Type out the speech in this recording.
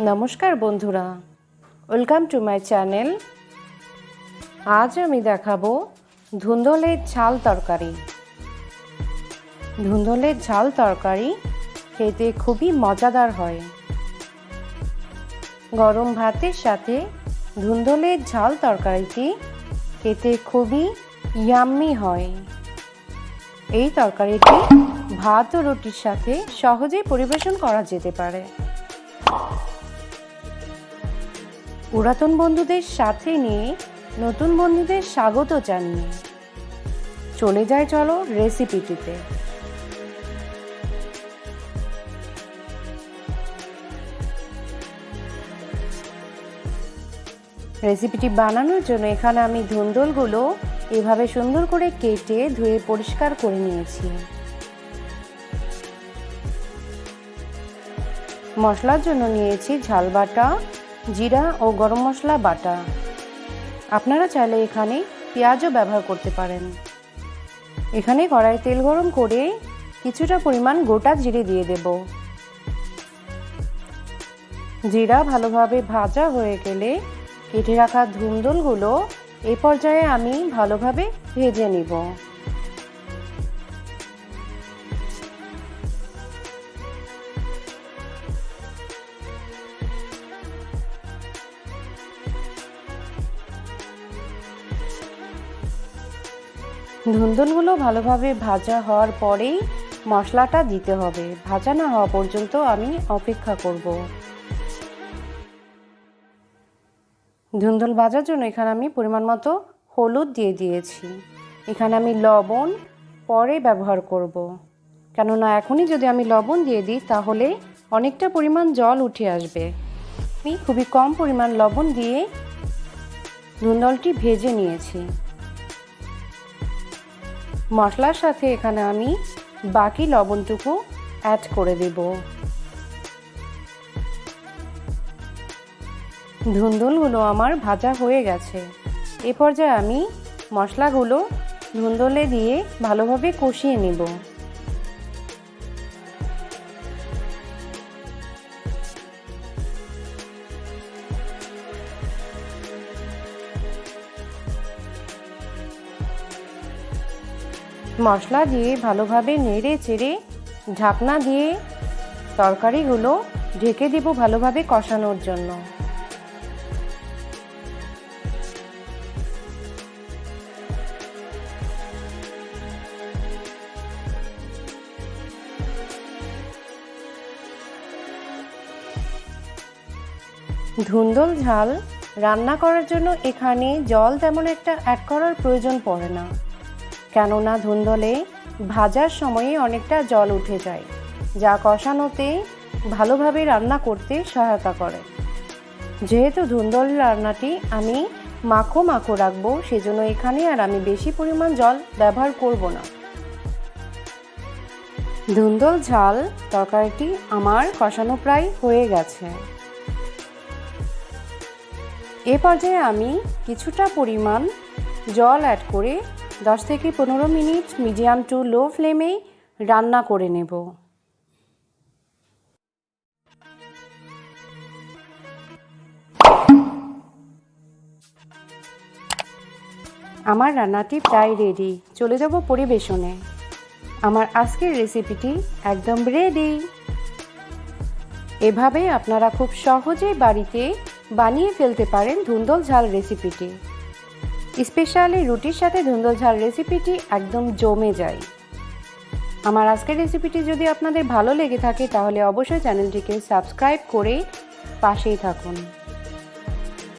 नमस्कार बंधुरा welcome to my channel. आज आमी देखाबो धुंधलेर झाल तरकारी। धुंधलेर झाल तरकारी खेते खूबई मजादार हय। गरम भातेर साथे धुंधलेर झाल तरकारिटी खेते खूबई याम्मी हय। এই তরকারিটি ভাত ও রুটির সাথে সহজেই পরিবেশন করা যেতে পারে। পুরাতন বন্ধুদের সাথে নিয়ে নতুন বন্ধুদের স্বাগত জানিয়ে চলে যাই চলো রেসিপিটিতে। রেসিপিটি বানানোর জন্য এখানে আমি ধুন্দলগুলো এভাবে সুন্দর করে কেটে ধুয়ে পরিষ্কার করে নিয়েছি। মশলার জন্য নিয়েছি ঝাল বাটা, জিরা ও গরম মশলা বাটা। আপনারা চাইলে এখানে পেঁয়াজও ব্যবহার করতে পারেন। এখানে কড়াই তেল গরম করে কিছুটা পরিমাণ গোটা জিরে দিয়ে দেব। জিরা ভালোভাবে ভাজা হয়ে গেলে কেটে রাখা ধুন্দলগুলো এই পর্যায়ে আমি ভালোভাবে ভেজে নিব। ধুন্দলগুলো ভালোভাবে ভাজা হওয়ার পরেই মশলাটা দিতে হবে। ভাজা না হওয়া পর্যন্ত আমি অপেক্ষা করব। ধুন্দল ভাজার জন্য এখানে আমি পরিমাণ মতো হলুদ দিয়ে দিয়েছি। এখানে আমি লবণ পরে ব্যবহার করব, কেননা এখনই যদি আমি লবণ দিয়ে দিই তাহলে অনেকটা পরিমাণ জল উঠে আসবে। আমি খুবই কম পরিমাণ লবণ দিয়ে ধুন্দলটি ভেজে নিয়েছি। মশলার সাথে এখানে আমি বাকি লবণটুকু অ্যাড করে দেব। ধুন্দলগুলো আমার ভাজা হয়ে গেছে। এ পর্যায়ে আমি মশলাগুলো ধুন্দলে দিয়ে ভালোভাবে কষিয়ে নেব। মশলা দিয়ে ভালোভাবে নেড়ে চেড়ে ঢাকনা দিয়ে তরকারিগুলো ঢেকে দেব ভালোভাবে কষানোর জন্য। ধুন্দল ঝাল রান্না করার জন্য এখানে জল তেমন একটা অ্যাড করার প্রয়োজন পড়ে না, কেননা ধুন্দলে ভাজার সময়ে অনেকটা জল উঠে যায়, যা কষানোতে ভালোভাবে রান্না করতে সহায়তা করে। যেহেতু ধুন্দল রান্নাটি আমি মাখো মাখো রাখবো, সেজন্য এখানে আর আমি বেশি পরিমাণ জল ব্যবহার করব না। ধুন্দল ঝাল তরকারিটি আমার কষানো প্রায় হয়ে গেছে। এ পর্যায়ে আমি কিছুটা পরিমাণ জল অ্যাড করে 10 থেকে 15 মিনিট মিডিয়াম টু লো ফ্লেমে রান্না করে নেব। আমার রান্নাটি প্রায় রেডি। চলে যাব পরিবেশনে। আমার আজকের রেসিপিটি একদম রেডি। এভাবে আপনারা খুব সহজেই বাড়িতে বানিয়ে ফেলতে পারেন ধুন্দল ঝাল রেসিপিটি। স্পেশালি রুটির সাথে ধুন্দল ঝাল রেসিপিটি একদম জমে যায়। আমার আজকের রেসিপিটি যদি আপনাদের ভালো লেগে থাকে তাহলে অবশ্যই চ্যানেলটিকে সাবস্ক্রাইব করে পাশেই থাকুন।